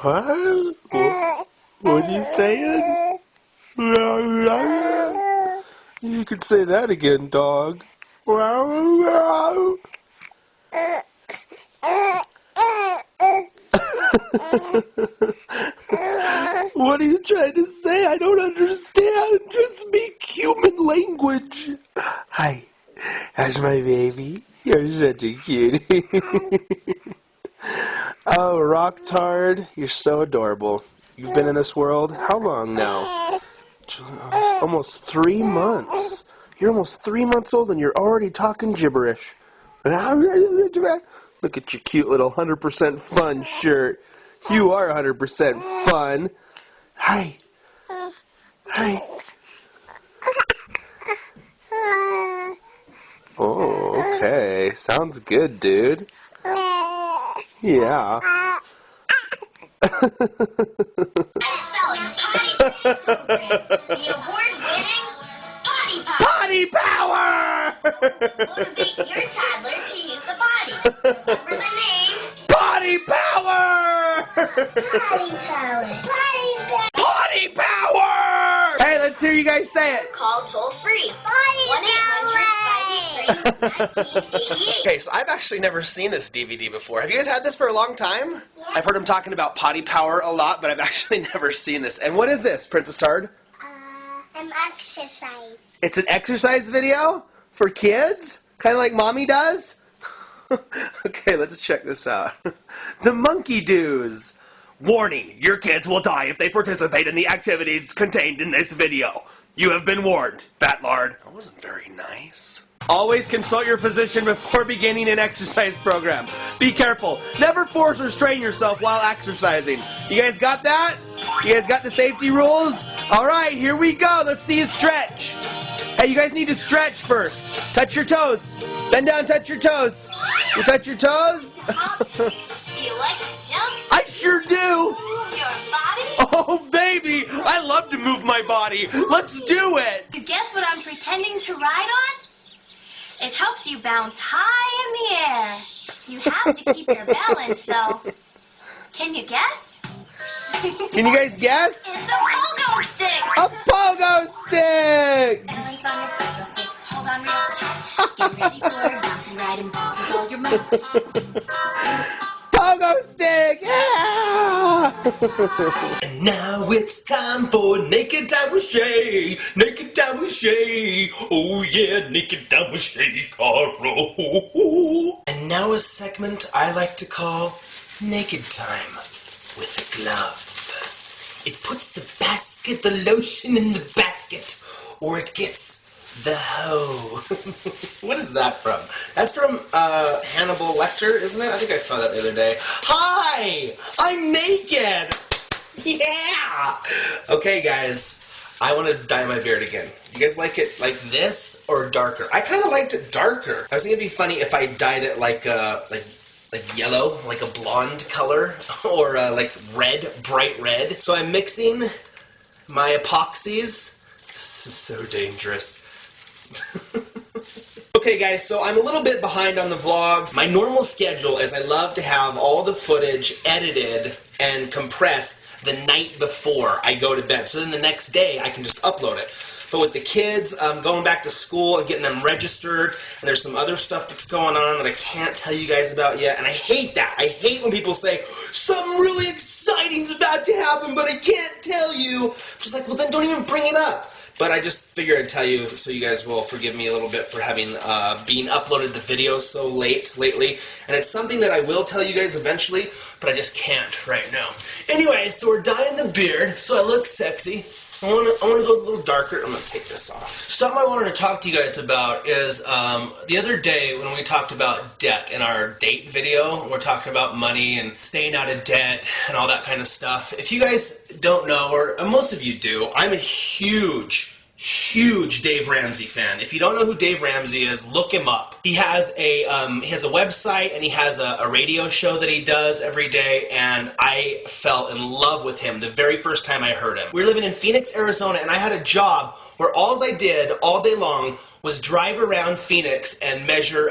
What? What are you saying? You could say that again, dog. What are you trying to say? I don't understand. Just speak human language. Hi, how's my baby? You're such a cutie. Oh, Rocktard, you're so adorable. You've been in this world how long now? Almost 3 months. You're almost 3 months old and you're already talking gibberish. Look at your cute little 100% fun shirt. You are 100% fun. Hi. Hi. Oh, okay. Sounds good, dude. Yeah. The award-winning Potty Power! Potty Power! Motivate your toddler to use the potty. Remember the name? Potty Power! Potty Power. Potty Power. Potty Power! Hey, let's hear you guys say it. Call toll-free. 1-800-583-1988. Okay, so I've actually never seen this DVD before. Have you guys had this for a long time? Yeah. I've heard him talking about Potty Power a lot, but I've actually never seen this. And what is this, Princess Tard? An exercise. It's an exercise video for kids? Kind of like Mommy does? Okay, let's check this out. The Monkey Doos. Warning, your kids will die if they participate in the activities contained in this video. You have been warned, Fat Lard. That wasn't very nice. Always consult your physician before beginning an exercise program. Be careful. Never force or strain yourself while exercising. You guys got that? You guys got the safety rules? All right, here we go. Let's see you stretch. Hey, you guys need to stretch first. Touch your toes. Bend down, touch your toes. You touch your toes? Do you like to jump? I sure do. Move your body? Oh, baby, I love to move my body. Let's do it. You guess what I'm pretending to ride on? It helps you bounce high in the air. You have to keep your balance, though. Can you guess? Can you guys guess? It's a pogo stick. A pogo stick. Balance on your pogo stick. Hold on real tight. Get ready for a bounce and ride and bounce with all your might. Pogo stick, yeah! And now it's time for Naked Time with Shay. Naked Time with Shay. Oh yeah, Naked Time with Shay Caro. And now a segment I like to call Naked Time with a Glove. It puts the lotion in the basket, or it gets the hose. What is that from? That's from Hannibal Lecter, isn't it? I think I saw that the other day. Hi! I'm naked! Yeah! Okay, guys, I want to dye my beard again. You guys like it like this or darker? I kind of liked it darker. I was thinking it'd be funny if I dyed it like yellow, like a blonde color, or like red, bright red. So I'm mixing my epoxies. This is so dangerous. Okay guys, so I'm a little bit behind on the vlogs. My normal schedule is I love to have all the footage edited and compressed the night before I go to bed. So then the next day I can just upload it. But with the kids going back to school and getting them registered, and there's some other stuff that's going on that I can't tell you guys about yet, and I hate that. I hate when people say, something really exciting's about to happen, but I can't tell you. I'm just like, well then don't even bring it up. But I just figured I'd tell you so you guys will forgive me a little bit for having being uploaded the videos so late lately. And it's something that I will tell you guys eventually, but I just can't right now. Anyway, so we're dyeing the beard so I look sexy. I want to go a little darker. I'm going to take this off. Something I wanted to talk to you guys about is the other day when we talked about debt in our date video, we're talking about money and staying out of debt and all that kind of stuff. If you guys don't know, or most of you do, I'm a huge Dave Ramsey fan. If you don't know who Dave Ramsey is, look him up. He has a website and he has a radio show that he does every day, and I fell in love with him the very first time I heard him. We were living in Phoenix, Arizona, and I had a job where all I did all day long was drive around Phoenix and measure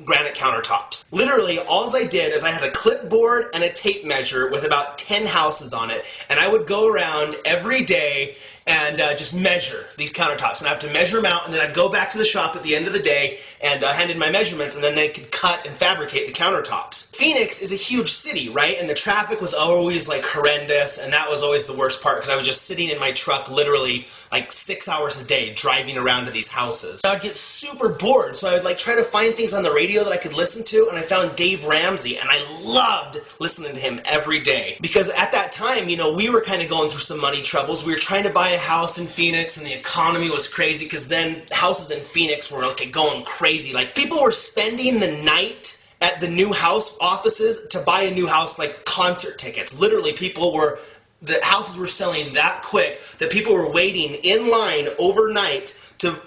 granite countertops. Literally, all I did is I had a clipboard and a tape measure with about 10 houses on it, and I would go around every day and just measure these countertops. And I have to measure them out, and then I'd go back to the shop at the end of the day and hand in my measurements, and then they could cut and fabricate the countertops. Phoenix is a huge city, right? And the traffic was always like horrendous, and that was always the worst part because I was just sitting in my truck literally like 6 hours a day driving around to these houses. I would get super bored, so I would like try to find things on the radio that I could listen to, and I found Dave Ramsey, and I loved listening to him every day. Because at that time, you know, we were kind of going through some money troubles. We were trying to buy a house in Phoenix, and the economy was crazy, because then houses in Phoenix were like going crazy. Like, people were spending the night at the new house offices to buy a new house like concert tickets. Literally, the houses were selling that quick that people were waiting in line overnight to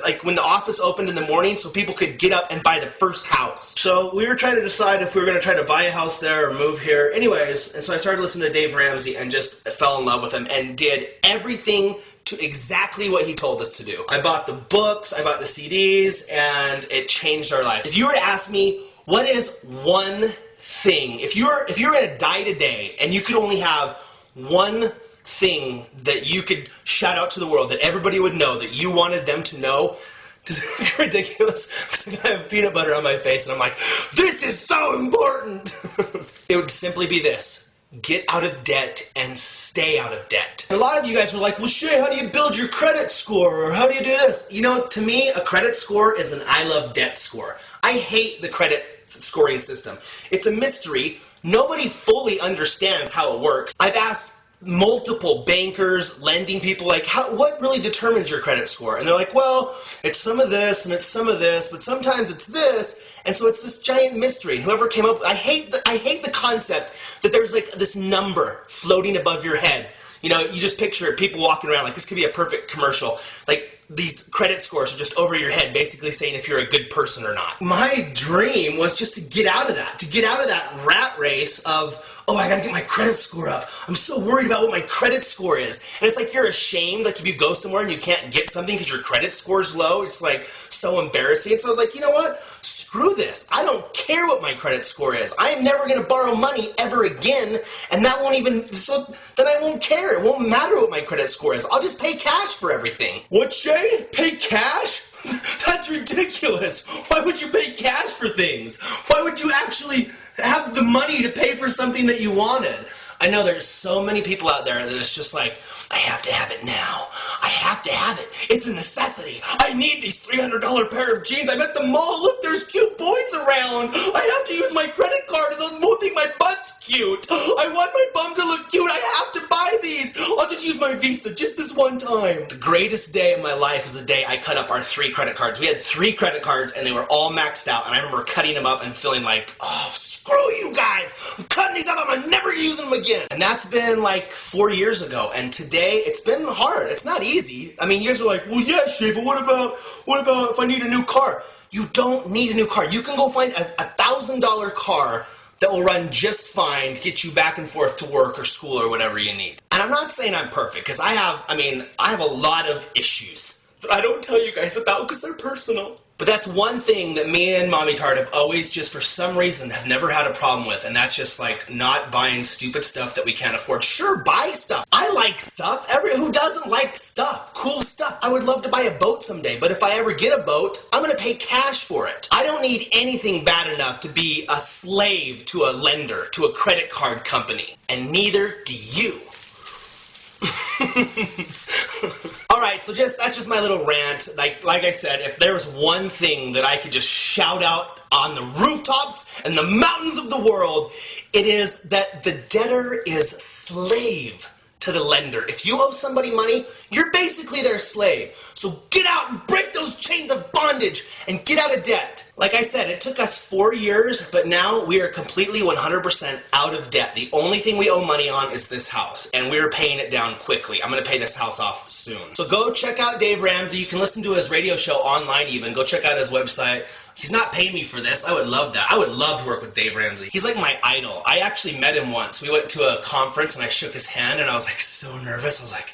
like when the office opened in the morning so people could get up and buy the first house. So we were trying to decide if we were going to try to buy a house there or move here. Anyways, and so I started listening to Dave Ramsey and just fell in love with him and did everything to exactly what he told us to do. I bought the books, I bought the CDs, and it changed our life. If you were to ask me, what is one thing, if you're going to die today and you could only have one thing that you could shout out to the world that everybody would know that you wanted them to know, it's ridiculous because I have peanut butter on my face and I'm like, this is so important. It would simply be this: get out of debt and stay out of debt. And a lot of you guys were like, well, Shay, how do you build your credit score? Or how do you do this? You know, to me, a credit score is an I love debt score. I hate the credit scoring system. It's a mystery. Nobody fully understands how it works. I've asked multiple bankers, lending people, like, what really determines your credit score? And they're like, well, it's some of this and it's some of this, but sometimes it's this, and so it's this giant mystery. And whoever came up, I hate the concept that there's like this number floating above your head. You know, you just picture people walking around like this could be a perfect commercial. Like, these credit scores are just over your head, basically saying if you're a good person or not. My dream was just to get out of that rat race of, oh, I gotta get my credit score up. I'm so worried about what my credit score is. And it's like you're ashamed, like if you go somewhere and you can't get something because your credit score's low, it's like so embarrassing. And so I was like, you know what? Screw this. I don't care what my credit score is. I am never gonna borrow money ever again, and that won't even, so then I won't care. It won't matter what my credit score is. I'll just pay cash for everything. What, Shay? Pay cash? That's ridiculous. Why would you pay cash for things? Why would you actually have the money to pay for something that you wanted? I know there's so many people out there that it's just like, I have to have it now. I have to have it. It's a necessity. I need these $300 pair of jeans. I'm at the mall. Look, there's cute boys around. I have to use my credit card or they'll won't think my butt's cute. I want my bum to look cute. I have to buy these. I'll just use my Visa just this one time. The greatest day of my life is the day I cut up our 3 credit cards. We had 3 credit cards and they were all maxed out, and I remember cutting them up and feeling like, oh, screw you guys. I'm cutting these up. I'm never using them again. And that's been like 4 years ago, and today it's been hard. It's not easy. I mean, you guys are like, well, yeah, Shay, but what about if I need a new car? You don't need a new car. You can go find a $1,000 car that will run just fine to get you back and forth to work or school or whatever you need. And I'm not saying I'm perfect, because I have a lot of issues that I don't tell you guys about because they're personal. But that's one thing that me and Mommy Tart have always, just for some reason, have never had a problem with, and that's just like not buying stupid stuff that we can't afford. Sure, buy stuff. I like stuff. Who doesn't like stuff? Cool stuff. I would love to buy a boat someday, but if I ever get a boat, I'm gonna pay cash for it. I don't need anything bad enough to be a slave to a lender, to a credit card company, and neither do you. Alright, so that's just my little rant. Like I said, if there was one thing that I could just shout out on the rooftops and the mountains of the world, it is that the debtor is slave to the lender. If you owe somebody money, you're basically their slave. So get out and break those chains of bondage and get out of debt. Like I said, it took us 4 years, but now we are completely 100% out of debt. The only thing we owe money on is this house, and we're paying it down quickly. I'm going to pay this house off soon. So go check out Dave Ramsey. You can listen to his radio show online even. Go check out his website. He's not paying me for this. I would love that. I would love to work with Dave Ramsey. He's like my idol. I actually met him once. We went to a conference and I shook his hand and I was like so nervous. I was like,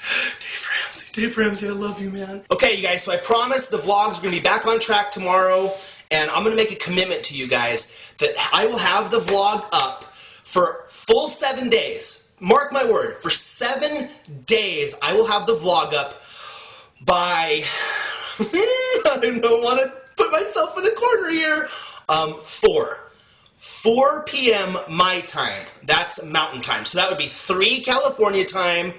Dave Ramsey, I love you, man. Okay, you guys, so I promise the vlogs are going to be back on track tomorrow, and I'm going to make a commitment to you guys that I will have the vlog up for full 7 days. Mark my word, for 7 days I will have the vlog up by, I don't want to put myself in a corner here, 4 p.m. my time. That's mountain time. So that would be 3 California time,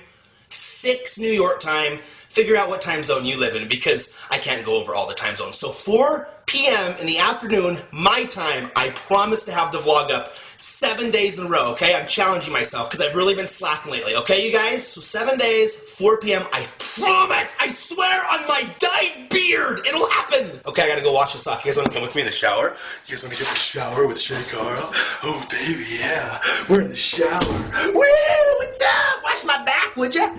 6 New York time. Figure out what time zone you live in because I can't go over all the time zones. So 4 p.m. in the afternoon, my time, I promise to have the vlog up 7 days in a row, okay? I'm challenging myself because I've really been slacking lately, okay, you guys? So 7 days, 4 p.m., I promise, I swear on my dyed beard, it'll happen! Okay, I gotta go wash this off. You guys wanna come with me in the shower? You guys wanna get in the shower with Shay Carl? Oh, baby, yeah, we're in the shower. Woo, what's up? Wash my back, would ya?